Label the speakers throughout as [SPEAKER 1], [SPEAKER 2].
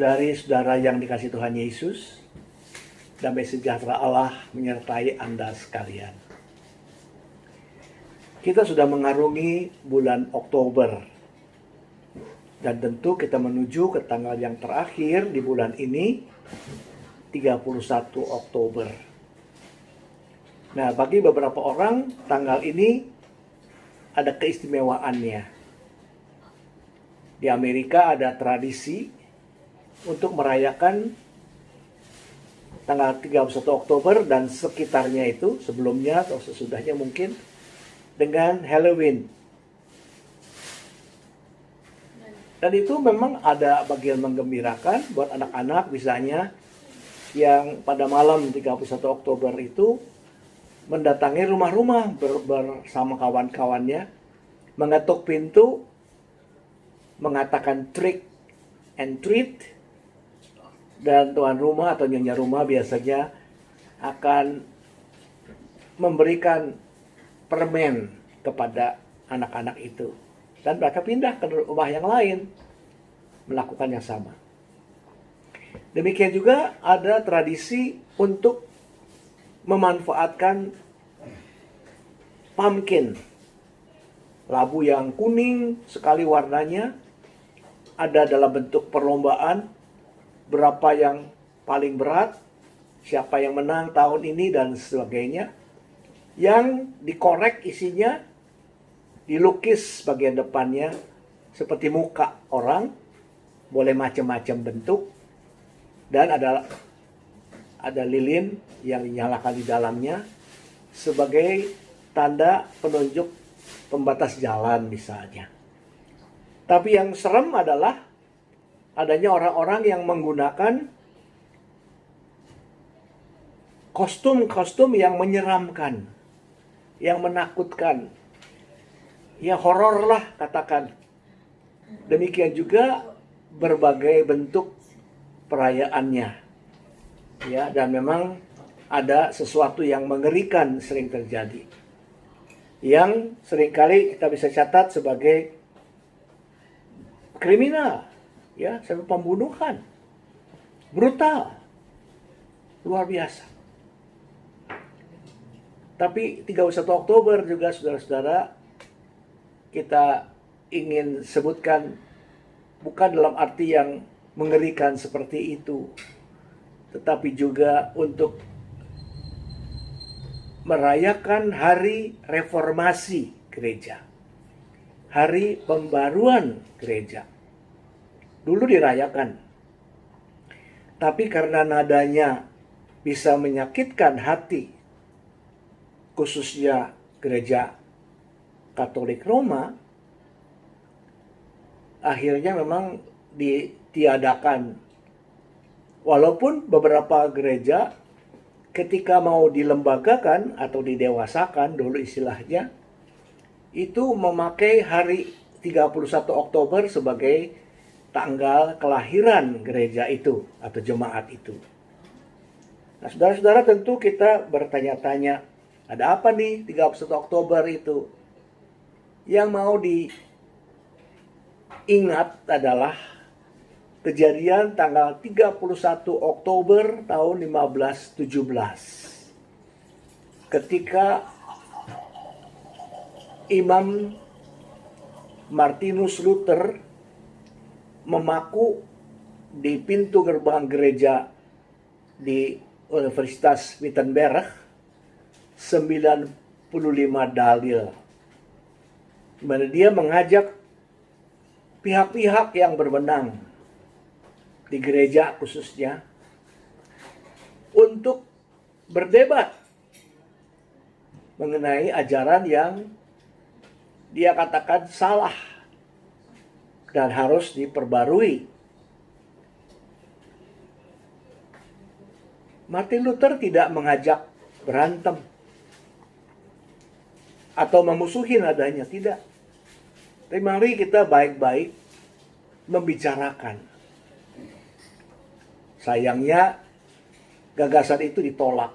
[SPEAKER 1] Saudari-saudara yang dikasihi Tuhan Yesus, damai sejahtera Allah menyertai Anda sekalian. Kita sudah mengarungi bulan Oktober, dan tentu kita menuju ke tanggal yang terakhir di bulan ini, 31 Oktober. Nah, bagi beberapa orang, tanggal ini ada keistimewaannya. Di Amerika ada tradisi untuk merayakan tanggal 31 Oktober dan sekitarnya itu, sebelumnya atau sesudahnya mungkin, dengan Halloween. Dan itu memang ada bagian menggembirakan buat anak-anak misalnya yang pada malam 31 Oktober itu mendatangi rumah-rumah bersama kawan-kawannya, mengetuk pintu, mengatakan trick and treat, dan tuan rumah atau nyonya rumah biasanya akan memberikan permen kepada anak-anak itu. Dan mereka pindah ke rumah yang lain, melakukan yang sama. Demikian juga ada tradisi untuk memanfaatkan pumpkin, labu yang kuning sekali warnanya, ada dalam bentuk perlombaan, berapa yang paling berat, siapa yang menang tahun ini, dan sebagainya. Yang dikorek isinya, dilukis bagian depannya seperti muka orang, boleh macam-macam bentuk, dan ada lilin yang dinyalakan di dalamnya sebagai tanda penunjuk pembatas jalan misalnya. Tapi yang serem adalah adanya orang-orang yang menggunakan kostum-kostum yang menyeramkan, yang menakutkan. Ya horor lah katakan. Demikian juga berbagai bentuk perayaannya. Ya, dan memang ada sesuatu yang mengerikan sering terjadi. Yang seringkali kita bisa catat sebagai kriminal, ya, sampai pembunuhan. Brutal. Luar biasa. Tapi 31 Oktober juga saudara-saudara, kita ingin sebutkan bukan dalam arti yang mengerikan seperti itu, tetapi juga untuk merayakan hari reformasi gereja, hari pembaruan gereja. Dulu dirayakan, tapi karena nadanya bisa menyakitkan hati, khususnya gereja Katolik Roma, akhirnya memang ditiadakan. Walaupun beberapa gereja ketika mau dilembagakan atau didewasakan dulu istilahnya, itu memakai hari 31 Oktober sebagai tanggal kelahiran gereja itu atau jemaat itu. Nah, saudara-saudara, tentu kita bertanya-tanya, ada apa nih 31 Oktober itu? Yang mau diingat adalah kejadian tanggal 31 Oktober tahun 1517. Ketika Imam Martinus Luther memaku di pintu gerbang gereja di Universitas Wittenberg 95 dalil, di mana dia mengajak pihak-pihak yang berwenang di gereja khususnya untuk berdebat mengenai ajaran yang dia katakan salah dan harus diperbarui. Martin Luther tidak mengajak berantem atau memusuhi nadanya, tidak. Tapi mari kita baik-baik membicarakan. Sayangnya gagasan itu ditolak.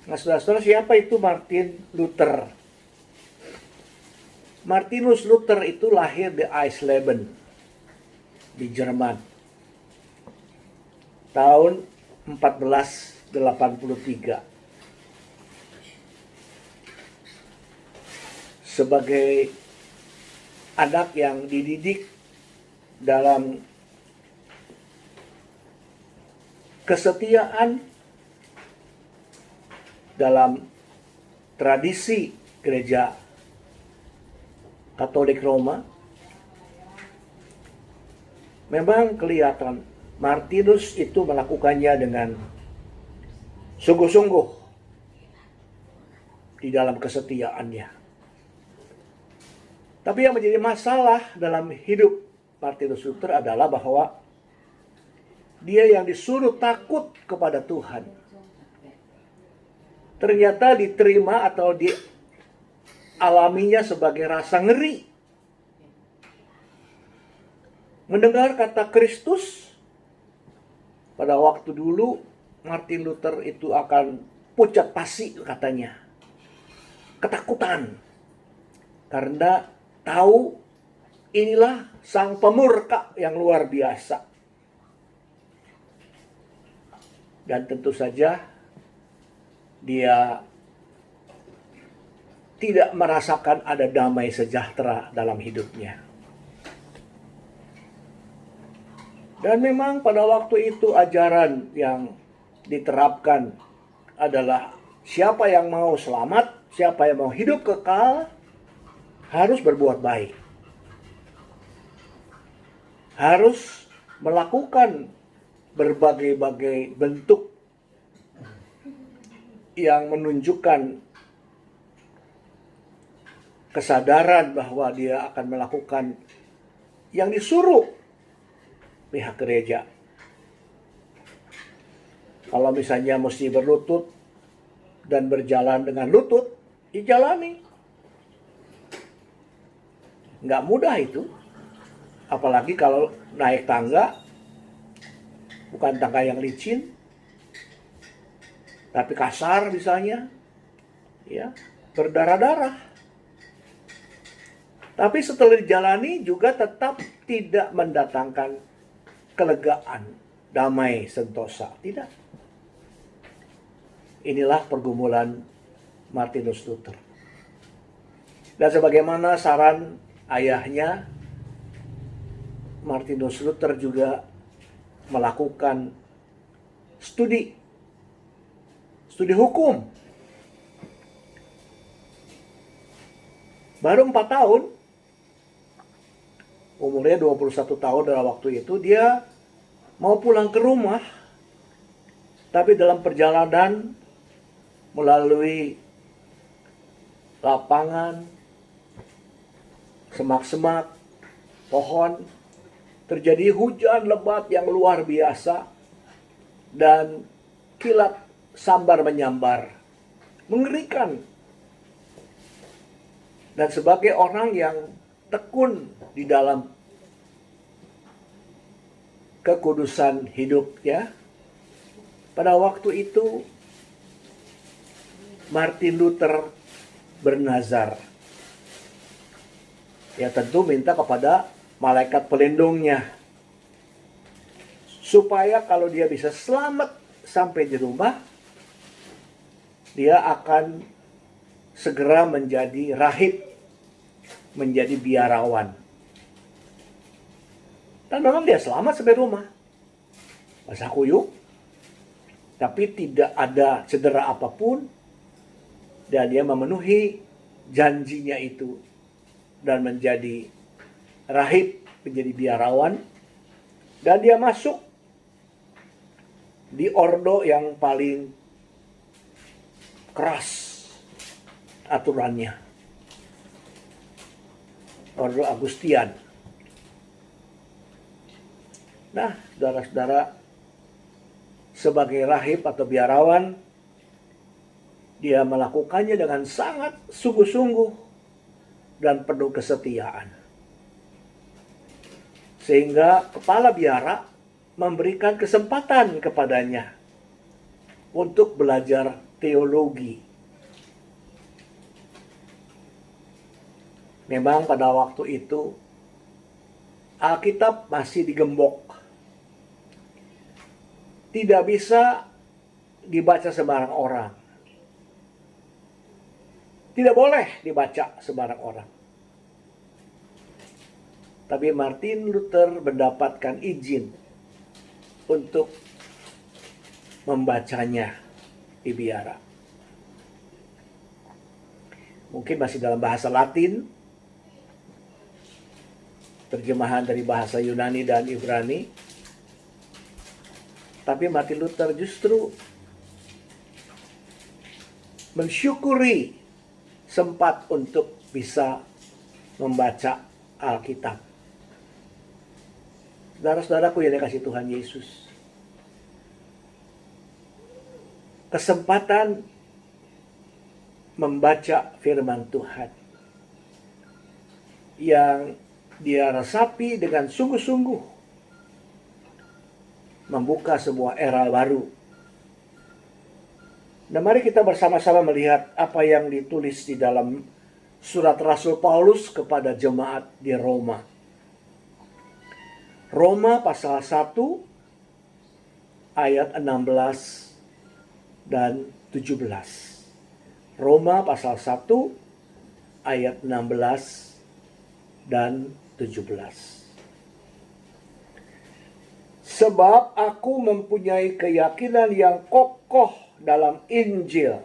[SPEAKER 1] Nah, saudara-saudara, siapa itu Martin Luther? Martinus Luther itu lahir di Eisleben. di Jerman tahun 1483. Sebagai anak yang dididik dalam kesetiaan dalam tradisi gereja Katolik Roma, memang kelihatan Martinus itu melakukannya dengan sungguh-sungguh di dalam kesetiaannya. Tapi yang menjadi masalah dalam hidup Martinus Luther adalah bahwa dia yang disuruh takut kepada Tuhan ternyata diterima atau dialaminya sebagai rasa ngeri. Mendengar kata Kristus, pada waktu dulu Martin Luther itu akan pucat pasi katanya. Ketakutan. Karena tahu inilah sang pemurka yang luar biasa. Dan tentu saja dia tidak merasakan ada damai sejahtera dalam hidupnya. Dan memang pada waktu itu ajaran yang diterapkan adalah siapa yang mau selamat, siapa yang mau hidup kekal, harus berbuat baik. Harus melakukan berbagai-bagai bentuk yang menunjukkan kesadaran bahwa dia akan melakukan yang disuruh pihak gereja. Kalau misalnya mesti berlutut dan berjalan dengan lutut, dijalani. Nggak mudah itu. Apalagi kalau naik tangga, bukan tangga yang licin, tapi kasar misalnya, ya, berdarah-darah. Tapi setelah dijalani juga tetap tidak mendatangkan kelegaan, damai, sentosa. Tidak. Inilah pergumulan Martinus Luther. Dan sebagaimana saran ayahnya, Martinus Luther juga melakukan studi hukum. Baru 4 tahun, umurnya 21 tahun dalam waktu itu, dia mau pulang ke rumah, tapi dalam perjalanan melalui lapangan, semak-semak, pohon, terjadi hujan lebat yang luar biasa, dan kilat sambar menyambar, mengerikan. Dan sebagai orang yang tekun di dalam kekudusan hidupnya, pada waktu itu Martin Luther bernazar. Ya tentu minta kepada malaikat pelindungnya, supaya kalau dia bisa selamat sampai di rumah, dia akan segera menjadi rahib, menjadi biarawan. Dan memang dia selamat sampai rumah. Basah kuyup, tapi tidak ada cedera apapun. Dan dia memenuhi janjinya itu dan menjadi rahib, menjadi biarawan. Dan dia masuk di ordo yang paling keras aturannya, ordo Agustian. Nah, saudara-saudara, sebagai rahib atau biarawan, dia melakukannya dengan sangat sungguh-sungguh dan penuh kesetiaan. Sehingga kepala biara memberikan kesempatan kepadanya untuk belajar teologi. Memang pada waktu itu Alkitab masih digembok. Tidak bisa dibaca sembarang orang. Tidak boleh dibaca sembarang orang. Tapi Martin Luther mendapatkan izin untuk membacanya di biara. Mungkin masih dalam bahasa Latin, terjemahan dari bahasa Yunani dan Ibrani. Tapi Martin Luther justru mensyukuri sempat untuk bisa membaca Alkitab. Saudara-saudaraku yang dikasihi Tuhan Yesus, kesempatan membaca firman Tuhan yang dia resapi dengan sungguh-sungguh membuka sebuah era baru. Nah, mari kita bersama-sama melihat apa yang ditulis di dalam surat Rasul Paulus kepada jemaat di Roma. Roma pasal 1 ayat 16 dan 17. Roma pasal 1 ayat 16 dan 17. Sebab aku mempunyai keyakinan yang kokoh dalam Injil.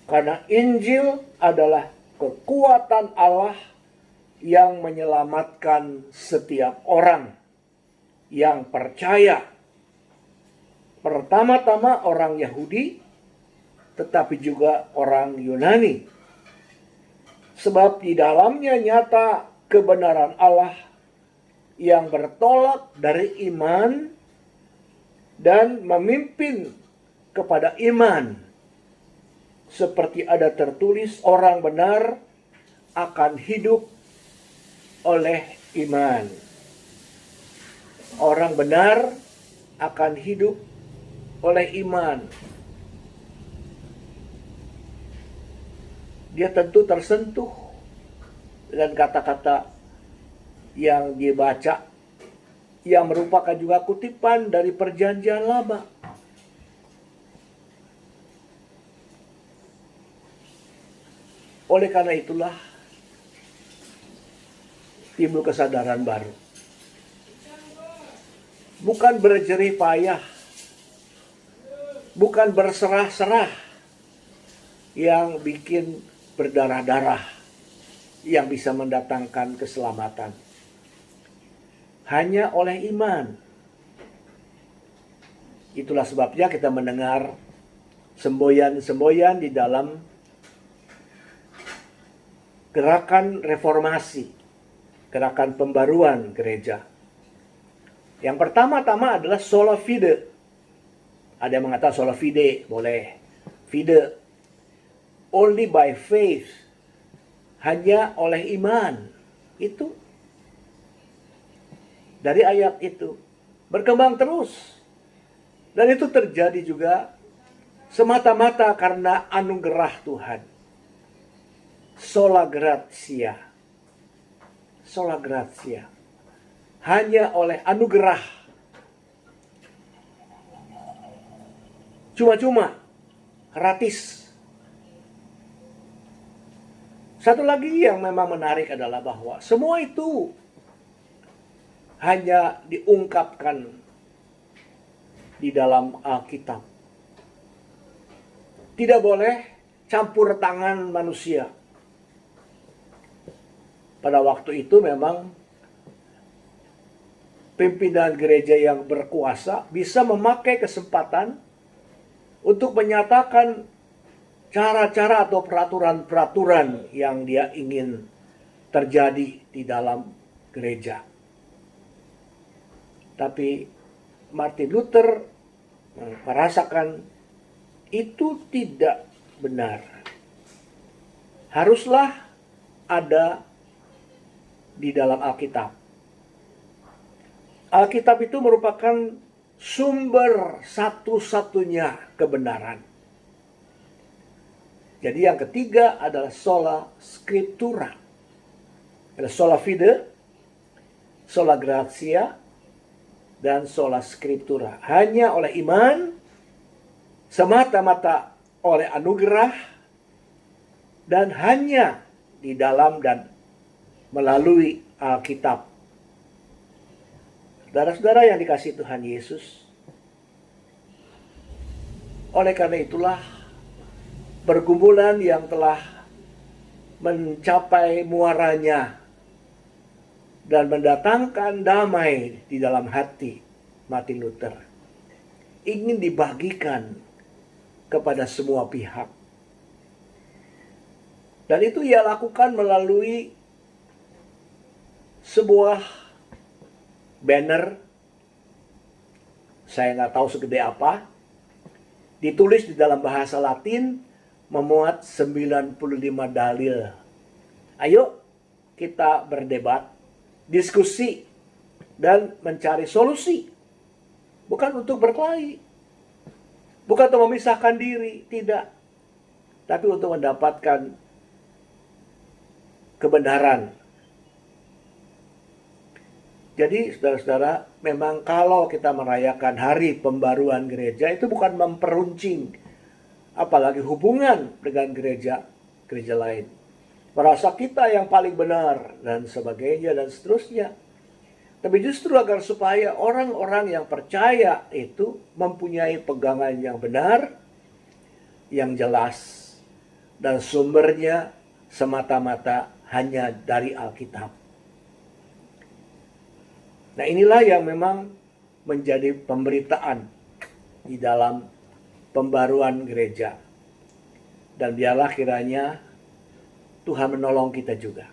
[SPEAKER 1] Karena Injil adalah kekuatan Allah yang menyelamatkan setiap orang yang percaya. Pertama-tama orang Yahudi, tetapi juga orang Yunani. Sebab di dalamnya nyata kebenaran Allah yang bertolak dari iman dan memimpin kepada iman. Seperti ada tertulis, orang benar akan hidup oleh iman. Orang benar akan hidup oleh iman. Dia tentu tersentuh dengan kata-kata yang dibaca, yang merupakan juga kutipan dari perjanjian lama. Oleh karena itulah timbul kesadaran baru. Bukan berjerih payah, bukan berserah-serah yang bikin berdarah-darah, yang bisa mendatangkan keselamatan. Hanya oleh iman. Itulah sebabnya kita mendengar semboyan-semboyan di dalam gerakan reformasi, gerakan pembaruan gereja. Yang pertama-tama adalah sola fide. Ada yang mengatakan sola fide, boleh. Fide, only by faith. Hanya oleh iman. Itu. Dari ayat itu. Berkembang terus. Dan itu terjadi juga semata-mata karena anugerah Tuhan. Sola gratia. Sola gratia. Hanya oleh anugerah. Cuma-cuma. Gratis. Satu lagi yang memang menarik adalah bahwa semua itu hanya diungkapkan di dalam Alkitab. Tidak boleh campur tangan manusia. Pada waktu itu memang pimpinan gereja yang berkuasa bisa memakai kesempatan untuk menyatakan cara-cara atau peraturan-peraturan yang dia ingin terjadi di dalam gereja. Tapi Martin Luther merasakan itu tidak benar. Haruslah ada di dalam Alkitab. Alkitab itu merupakan sumber satu-satunya kebenaran. Jadi yang ketiga adalah sola scriptura. Ada sola fide, sola gratia, dan sola scriptura. Hanya oleh iman, semata-mata oleh anugerah, dan hanya di dalam dan melalui Alkitab. Saudara-saudara yang dikasihi Tuhan Yesus, oleh karena itulah pergumulan yang telah mencapai muaranya dan mendatangkan damai di dalam hati Martin Luther ingin dibagikan kepada semua pihak. Dan itu ia lakukan melalui sebuah banner, saya nggak tahu segede apa, ditulis di dalam bahasa Latin, memuat 95 dalil. Ayo kita berdebat, diskusi, dan mencari solusi. Bukan untuk berkelahi, bukan untuk memisahkan diri, tidak. Tapi untuk mendapatkan kebenaran. Jadi saudara-saudara, memang kalau kita merayakan hari pembaruan gereja, itu bukan memperuncing, apalagi hubungan dengan gereja lain. Merasa kita yang paling benar, dan sebagainya, dan seterusnya. Tapi justru agar supaya orang-orang yang percaya itu mempunyai pegangan yang benar, yang jelas, dan sumbernya semata-mata hanya dari Alkitab. Nah, inilah yang memang menjadi pemberitaan di dalam pembaruan gereja. Dan biarlah kiranya Tuhan menolong kita juga.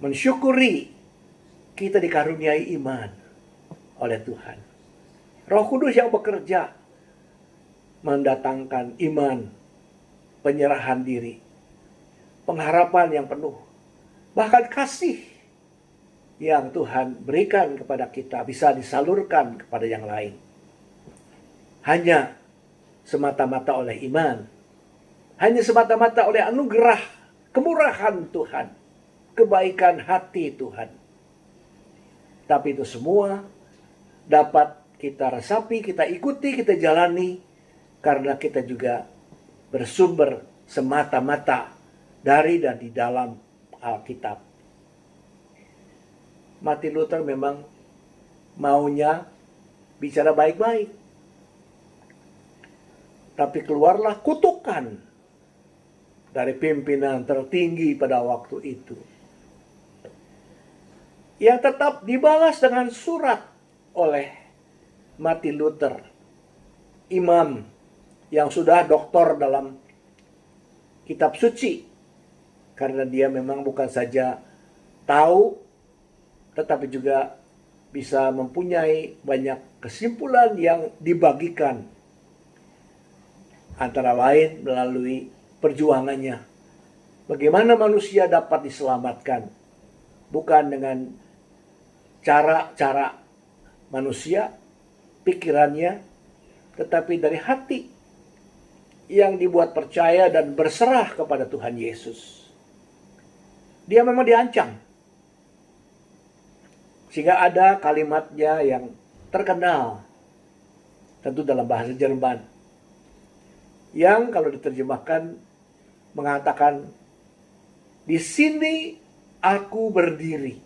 [SPEAKER 1] Mensyukuri kita dikaruniai iman oleh Tuhan. Roh Kudus yang bekerja mendatangkan iman, penyerahan diri, pengharapan yang penuh, bahkan kasih yang Tuhan berikan kepada kita bisa disalurkan kepada yang lain. Hanya semata-mata oleh iman. Hanya semata-mata oleh anugerah, kemurahan Tuhan, kebaikan hati Tuhan. Tapi itu semua dapat kita resapi, kita ikuti, kita jalani, karena kita juga bersumber semata-mata dari dan di dalam Alkitab. Martin Luther memang maunya bicara baik-baik. Tapi keluarlah kutukan dari pimpinan tertinggi pada waktu itu, yang tetap dibalas dengan surat oleh Martin Luther, imam yang sudah doktor dalam kitab suci, karena dia memang bukan saja tahu, tetapi juga bisa mempunyai banyak kesimpulan yang dibagikan, antara lain melalui perjuangannya. Bagaimana manusia dapat diselamatkan, bukan dengan cara-cara manusia, pikirannya, tetapi dari hati yang dibuat percaya dan berserah kepada Tuhan Yesus. Dia memang diancam. Sehingga ada kalimatnya yang terkenal, tentu dalam bahasa Jerman, yang kalau diterjemahkan mengatakan, di sini aku berdiri.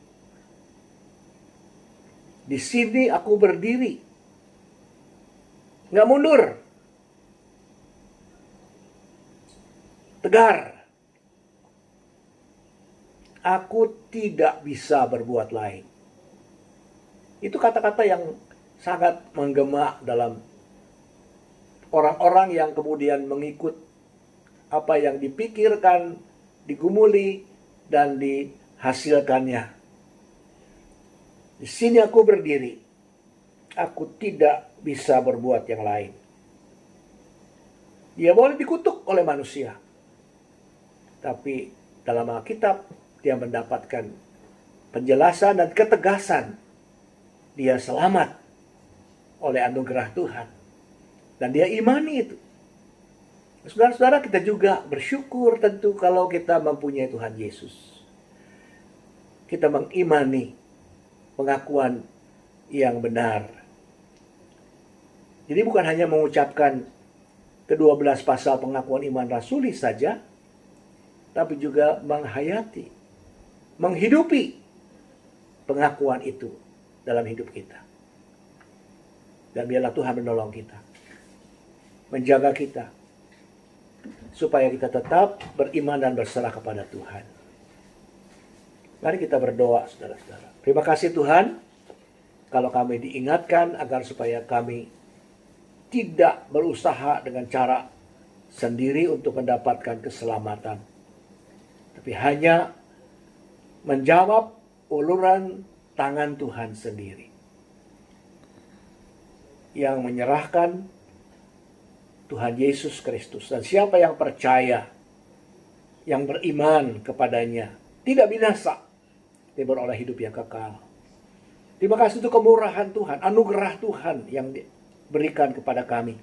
[SPEAKER 1] Di sini aku berdiri. Nggak mundur. Tegar. Aku tidak bisa berbuat lain. Itu kata-kata yang sangat menggema dalam orang-orang yang kemudian mengikut apa yang dipikirkan, digumuli, dan dihasilkannya. Di sini aku berdiri. Aku tidak bisa berbuat yang lain. Dia boleh dikutuk oleh manusia. Tapi dalam Alkitab dia mendapatkan penjelasan dan ketegasan. Dia selamat oleh anugerah Tuhan. Dan dia imani itu. Saudara-saudara, kita juga bersyukur tentu kalau kita mempunyai Tuhan Yesus. Kita mengimani pengakuan yang benar. Jadi bukan hanya mengucapkan ke-12 pasal pengakuan iman rasuli saja, tapi juga menghayati, menghidupi pengakuan itu dalam hidup kita. Dan biarlah Tuhan menolong kita, menjaga kita, supaya kita tetap beriman dan berserah kepada Tuhan. Mari kita berdoa, saudara-saudara. Terima kasih Tuhan, kalau kami diingatkan agar supaya kami tidak berusaha dengan cara sendiri untuk mendapatkan keselamatan, tapi hanya menjawab uluran tangan Tuhan sendiri, yang menyerahkan Tuhan Yesus Kristus. Dan siapa yang percaya, yang beriman kepadanya, tidak binasa, dia beroleh hidup yang kekal. Terima kasih untuk kemurahan Tuhan, anugerah Tuhan yang diberikan kepada kami.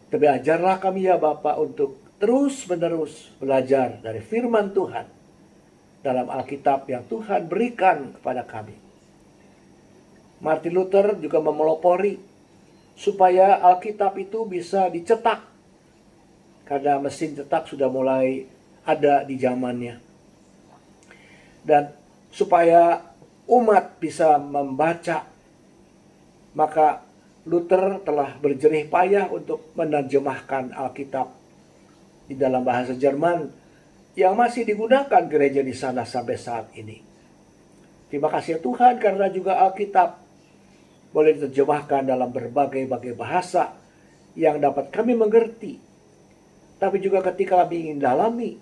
[SPEAKER 1] Tapi ajarlah kami ya Bapa untuk terus-menerus belajar dari firman Tuhan dalam Alkitab yang Tuhan berikan kepada kami. Martin Luther juga memelopori supaya Alkitab itu bisa dicetak, karena mesin cetak sudah mulai ada di zamannya. Dan supaya umat bisa membaca, maka Luther telah berjerih payah untuk menerjemahkan Alkitab di dalam bahasa Jerman yang masih digunakan gereja di sana sampai saat ini. Terima kasih Tuhan, karena juga Alkitab boleh diterjemahkan dalam berbagai-bagai bahasa yang dapat kami mengerti. Tapi juga ketika kami ingin dalami,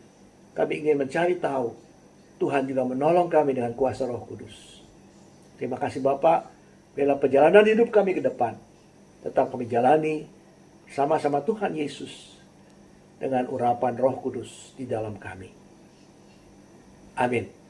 [SPEAKER 1] kami ingin mencari tahu, Tuhan juga menolong kami dengan kuasa Roh Kudus. Terima kasih Bapak, biarlah perjalanan hidup kami ke depan tetap kami jalani sama-sama Tuhan Yesus dengan urapan Roh Kudus di dalam kami. Amin.